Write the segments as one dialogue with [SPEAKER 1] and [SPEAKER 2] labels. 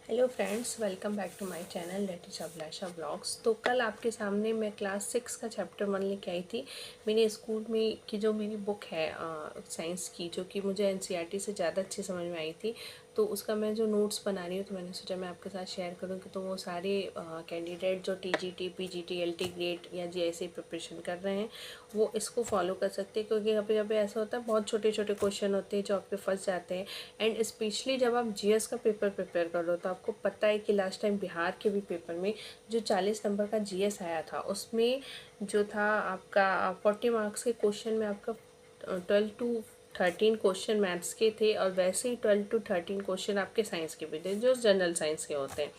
[SPEAKER 1] Hello friends, welcome back to my channel लेटिश Abhilasha blogs. तो कल आपके सामने मैं क्लास 6 का चैप्टर 1 लेके आई थी। मेरे स्कूल में की जो मेरी बुक है साइंस की, जो कि मुझे एनसीईआरटी से ज़्यादा अच्छी समझ में आई थी, तो उसका मैं जो नोट्स बना रही हूँ तो मैंने सोचा मैं आपके साथ शेयर करूँगी। तो वो सारे कैंडिडेट जो टीजीटी, पीजीटी, एलटी ग्रेड या जेएसई प्रिपरेशन कर रहे हैं वो इसको फॉलो कर सकते हैं, क्योंकि कभी कभी ऐसा होता है बहुत छोटे छोटे क्वेश्चन होते हैं जो आप पे फंस जाते हैं। एंड स्पेशली जब आप जीएस का पेपर प्रिपेयर कर लो तो आपको पता है कि लास्ट टाइम बिहार के भी पेपर में जो 40 नंबर का जीएस आया था उसमें जो था आपका 40 मार्क्स के क्वेश्चन में आपका 12 to 13 क्वेश्चन मैथ्स के थे, और वैसे ही 12 to 13 क्वेश्चन आपके साइंस के भी थे जो जनरल साइंस के होते हैं।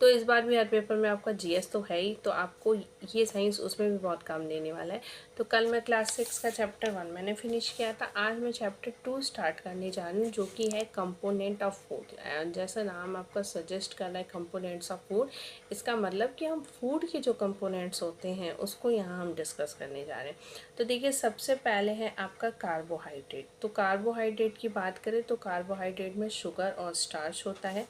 [SPEAKER 1] तो इस बार भी हर पेपर में आपका जीएस तो है ही, तो आपको ये साइंस उसमें भी बहुत काम देने वाला है। तो कल मैं क्लास 6 का चैप्टर 1 मैंने फिनिश किया था। आज मैं चैप्टर 2 स्टार्ट करने जा रही हूँ, जो कि है कंपोनेंट ऑफ फूड। जैसा नाम आपका सजेस्ट कर रहा है कंपोनेंट्स ऑफ फूड, इसका मतलब कि हम फूड के जो कंपोनेंट्स होते हैं उसको यहाँ हम डिस्कस करने जा रहे हैं। तो देखिए, सबसे पहले है आपका कार्बोहाइड्रेट। तो कार्बोहाइड्रेट की बात करें तो कार्बोहाइड्रेट में शुगर और स्टार्च होता है।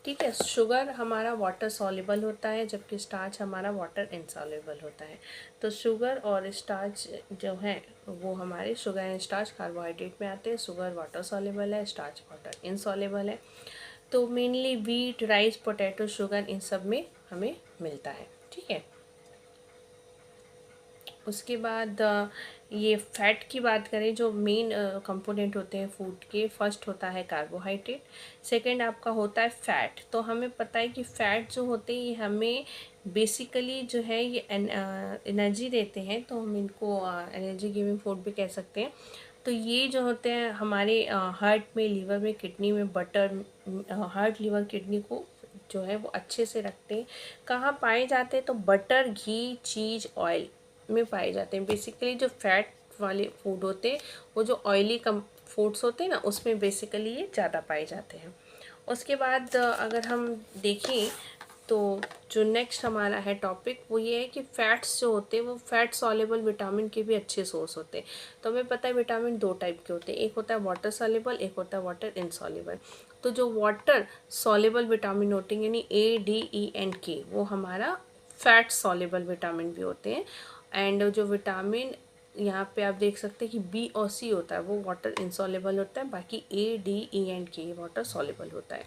[SPEAKER 1] ठीक है, शुगर हमारा वाटर सॉल्युबल होता है जबकि स्टार्च हमारा वाटर इनसॉल्युबल होता है। तो शुगर और स्टार्च जो है वो हमारे शुगर एंड स्टार्च कार्बोहाइड्रेट में आते हैं। शुगर वाटर सॉल्युबल है, स्टार्च वाटर इनसॉल्युबल है। तो mainly wheat, rice, potato, sugar, इन सब में हमें मिलता है। ठीक है, उसके बाद ये फैट की बात करें, जो मेन कंपोनेंट होते हैं फूड के, फर्स्ट होता है कार्बोहाइड्रेट, सेकंड आपका होता है फैट। तो हमें पता है कि फैट जो होते हैं ये हमें बेसिकली जो है ये एनर्जी देते हैं, तो हम इनको एनर्जी गिविंग फूड भी कह सकते हैं। तो ये जो होते हैं हमारे हार्ट में, लीवर में, किडनी में, बटर, हार्ट, लीवर, किडनी को जो है वो अच्छे से रखते हैं। कहाँ पाए जाते हैं? तो बटर, घी, चीज़, ऑयल में पाए जाते हैं। बेसिकली जो फैट वाले फूड होते हैं वो जो ऑयली कम फूड्स होते हैं ना, उसमें बेसिकली ये ज़्यादा पाए जाते हैं। उसके बाद अगर हम देखें तो जो नेक्स्ट हमारा है टॉपिक वो ये है कि फैट्स जो होते हैं वो फैट सॉल्युबल विटामिन के भी अच्छे सोर्स होते हैं। तो हमें पता है विटामिन दो टाइप के होते हैं, एक होता है वाटर सॉल्युबल, एक होता है वाटर इनसॉल्युबल। तो जो वाटर सॉल्युबल विटामिन होते हैं यानी A, D, E and K, वो हमारा फैट सॉल्युबल विटामिन भी होते हैं। एंड जो विटामिन यहाँ पे आप देख सकते हैं कि बी और सी होता है वो वाटर इनसॉल्युबल होता है, बाकी A, D, E and K water soluble होता है।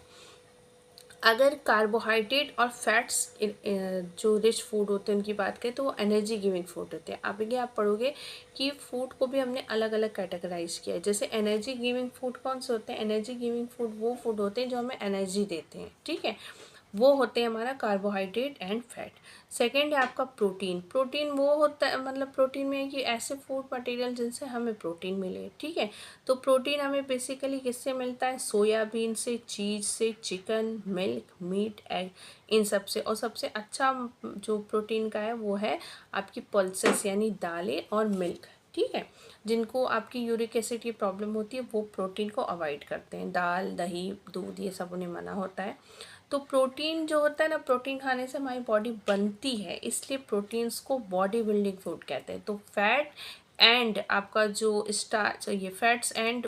[SPEAKER 1] अगर कार्बोहाइड्रेट और फैट्स जो रिच फूड होते हैं उनकी बात करें तो वो एनर्जी गिविंग फूड होते हैं। आगे आप पढ़ोगे कि फूड को भी हमने अलग अलग कैटेगराइज किया है। जैसे एनर्जी गिविंग फूड कौन से होते हैं? एनर्जी गिविंग फूड वो फूड होते हैं जो हमें एनर्जी देते हैं। ठीक है, वो होते हैं हमारा कार्बोहाइड्रेट एंड फैट। सेकेंड है आपका प्रोटीन। प्रोटीन वो होता है, मतलब प्रोटीन में है कि ऐसे फूड मटेरियल जिनसे हमें प्रोटीन मिले। ठीक है, तो प्रोटीन हमें बेसिकली किससे मिलता है? सोयाबीन से, चीज़ से, चिकन, मिल्क, मीट, एग, इन सब से। और सबसे अच्छा जो प्रोटीन का है वो है आपकी पल्सेस यानी दालें और मिल्क। ठीक है, जिनको आपकी यूरिक एसिड की प्रॉब्लम होती है वो प्रोटीन को अवॉइड करते हैं। दाल, दही, दूध ये सब उन्हें मना होता है। तो प्रोटीन जो होता है ना, प्रोटीन खाने से हमारी बॉडी बनती है, इसलिए प्रोटीन्स को बॉडी बिल्डिंग फूड कहते हैं। तो फैट एंड आपका जो स्टार्च, ये फैट्स एंड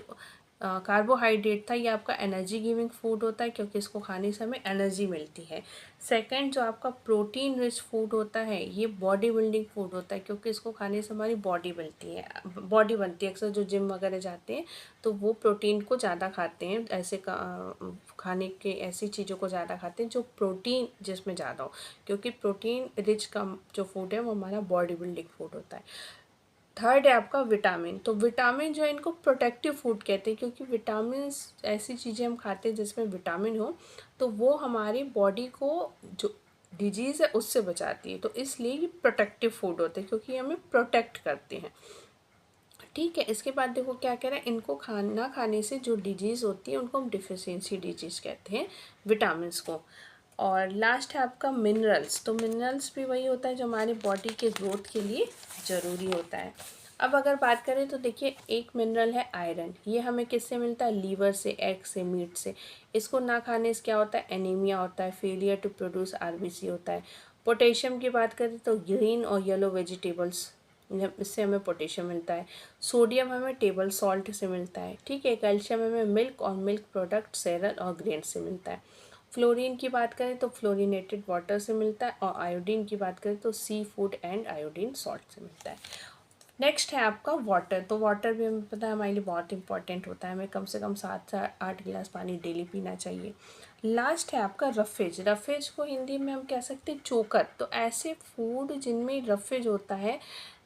[SPEAKER 1] कार्बोहाइड्रेट था, ये आपका एनर्जी गिविंग फूड होता है क्योंकि इसको खाने से हमें एनर्जी मिलती है। सेकंड जो आपका प्रोटीन रिच फूड होता है ये बॉडी बिल्डिंग फूड होता है क्योंकि इसको खाने से हमारी बॉडी बनती है, बॉडी बनती है। अक्सर जो जिम वगैरह जाते हैं तो वो प्रोटीन को ज़्यादा खाते हैं, ऐसे खाने के ऐसी चीज़ों को ज़्यादा खाते हैं जो प्रोटीन जिसमें ज़्यादा हो, क्योंकि प्रोटीन रिच का जो फूड है वो हमारा बॉडी बिल्डिंग फूड होता है। थर्ड है आपका विटामिन। तो विटामिन जो है इनको प्रोटेक्टिव फूड कहते हैं क्योंकि विटामिन ऐसी चीज़ें हम खाते हैं जिसमें विटामिन हो तो वो हमारी बॉडी को जो डिजीज़ है उससे बचाती है, तो इसलिए ये प्रोटेक्टिव फूड होते हैं क्योंकि हमें प्रोटेक्ट करते हैं। ठीक है, इसके बाद देखो क्या कह रहा है, इनको खाना खाने से जो डिजीज़ होती है उनको हम डिफिशियंसी डिजीज़ कहते हैं, विटामिन्स को। और लास्ट है आपका मिनरल्स। तो मिनरल्स भी वही होता है जो हमारे बॉडी के ग्रोथ के लिए ज़रूरी होता है। अब अगर बात करें तो देखिए, एक मिनरल है आयरन। ये हमें किससे मिलता है? लीवर से, एग से, मीट से। इसको ना खाने से क्या होता है? एनीमिया होता है, फेलियर टू प्रोड्यूस आरबीसी होता है। पोटेशियम की बात करें तो ग्रीन और येलो वेजिटेबल्स, इससे हमें पोटेशियम मिलता है। सोडियम हमें टेबल सॉल्ट से मिलता है। ठीक है, कैल्शियम हमें मिल्क और मिल्क प्रोडक्ट, सेरल और ग्रेन से मिलता है। फ्लोरीन की बात करें तो फ्लोरिनेटेड वाटर से मिलता है, और आयोडीन की बात करें तो sea food and iodine salt से मिलता है। नेक्स्ट है आपका वाटर। तो वाटर भी हमें पता है हमारे लिए बहुत इंपॉर्टेंट होता है, हमें कम से कम 7 से 8 गिलास पानी डेली पीना चाहिए। लास्ट है आपका रफेज। रफेज को हिंदी में हम कह सकते हैं चोकर। तो ऐसे फूड जिनमें रफेज होता है,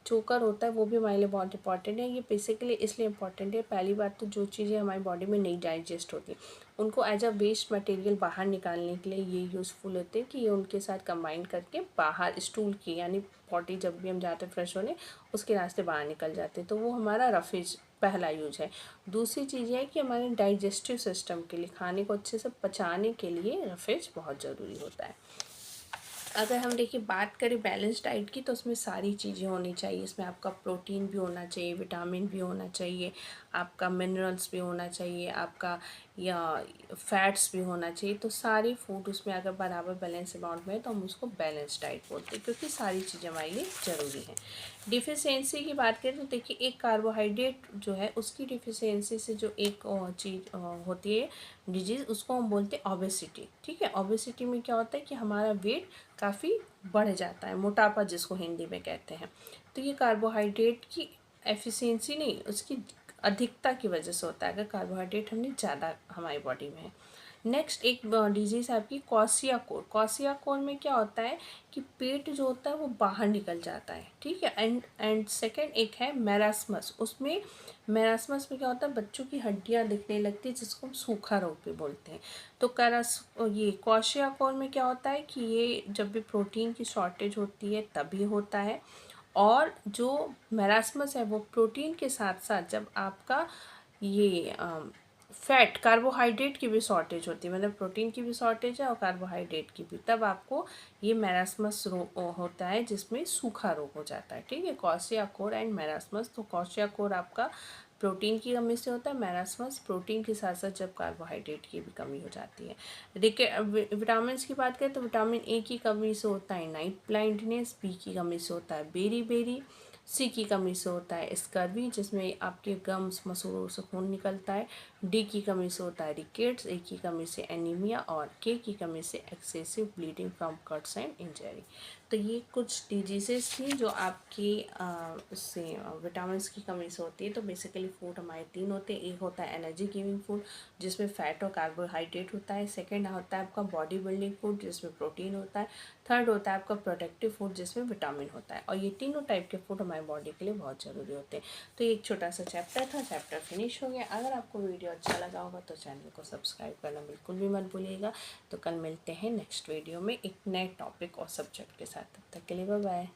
[SPEAKER 1] चोकर होता है, वो भी हमारे लिए बहुत इंपॉर्टेंट है। ये बेसिकली इसलिए इम्पॉर्टेंट है, पहली बात तो जो चीज़ें हमारी बॉडी में नहीं डाइजेस्ट होती उनको एज अ वेस्ट मटेरियल बाहर निकालने के लिए ये यूज़फुल होते हैं कि ये उनके साथ कंबाइन करके बाहर स्टूल की, यानी पॉटी जब भी हम जाते हैं फ्रेश होने, उसके रास्ते बाहर निकल जाते हैं। तो वो हमारा रफेज पहला यूज है। दूसरी चीज़ है कि हमारे डाइजेस्टिव सिस्टम के लिए, खाने को अच्छे से पचाने के लिए रफेज बहुत ज़रूरी होता है। अगर हम देखिए बात करें बैलेंस डाइट की, तो उसमें सारी चीज़ें होनी चाहिए। इसमें आपका प्रोटीन भी होना चाहिए, विटामिन भी होना चाहिए, आपका मिनरल्स भी होना चाहिए, आपका या फैट्स भी होना चाहिए। तो सारी फूड उसमें अगर बराबर बैलेंस अमाउंट में है तो हम उसको बैलेंस डाइट बोलते हैं, क्योंकि सारी चीज़ें हमारे लिए ज़रूरी हैं। डिफिशियंसी की बात करें तो देखिए एक कार्बोहाइड्रेट जो है उसकी डिफिशियंसी से जो एक चीज़ होती है डिजीज़, उसको हम बोलते हैं ओबेसिटी। ठीक है, ओबेसिटी में क्या होता है कि हमारा वेट काफ़ी बढ़ जाता है, मोटापा जिसको हिंदी में कहते हैं। तो ये कार्बोहाइड्रेट की एफिशिएंसी नहीं, उसकी अधिकता की वजह से होता है, अगर कार्बोहाइड्रेट हमने ज़्यादा हमारी बॉडी में है। नेक्स्ट एक डिजीज़ है आपकी क्वाशियाकोर। क्वाशियाकोर में क्या होता है कि पेट जो होता है वो बाहर निकल जाता है। ठीक है, एंड सेकेंड एक है मैरास्मस। उसमें मैरास्मस में क्या होता है, बच्चों की हड्डियाँ दिखने लगती है, जिसको हम सूखा रोग भी बोलते हैं। तो ये क्वाशियाकोर में क्या होता है कि ये जब भी प्रोटीन की शॉर्टेज होती है तभी होता है, और जो मैरास्मस है वो प्रोटीन के साथ साथ जब आपका ये फैट कार्बोहाइड्रेट की भी शॉर्टेज होती है, मतलब प्रोटीन की भी शॉर्टेज है और कार्बोहाइड्रेट की भी, तब आपको ये मैरास्मस रोग होता है, जिसमें सूखा रोग हो जाता है। ठीक है, क्वाशियाकोर एंड मैरास्मस। तो क्वाशियाकोर आपका प्रोटीन की कमी से होता है, मैरास्मस प्रोटीन के साथ साथ जब कार्बोहाइड्रेट की भी कमी हो जाती है। देखिए विटामिन की बात करें तो विटामिन ए की कमी से होता है नाइट ब्लाइंडनेस, बी की कमी से होता है बेरी बेरी, सी की कमी से होता है स्कर्वी, जिसमें आपके गम्स मसूड़ों से खून निकलता है, डी की कमी से होता है रिकेट्स, ए की कमी से एनीमिया, और के की कमी से excessive bleeding from cuts and injury. तो ये कुछ डिजीज़ेस थी जो आपकी उससे विटामिन की कमी से होती है। तो बेसिकली फूड हमारे 3 होते हैं। एक होता है एनर्जी गिविंग फूड, जिसमें फैट और कार्बोहाइड्रेट होता है। सेकंड होता है आपका बॉडी बिल्डिंग फूड, जिसमें प्रोटीन होता है। थर्ड होता है आपका प्रोटेक्टिव फूड, जिसमें विटामिन होता है। और ये तीनों टाइप के फूड हमारी बॉडी के लिए बहुत ज़रूरी होते हैं। तो ये एक छोटा सा चैप्टर था, चैप्टर फिनिश हो गया। अगर आपको वीडियो अच्छा लगा होगा तो चैनल को सब्सक्राइब करना बिल्कुल भी मत भूलिएगा। तो कल मिलते हैं नेक्स्ट वीडियो में एक नए टॉपिक और सब्जेक्ट के साथ। तब तक के लिए बाय बाय।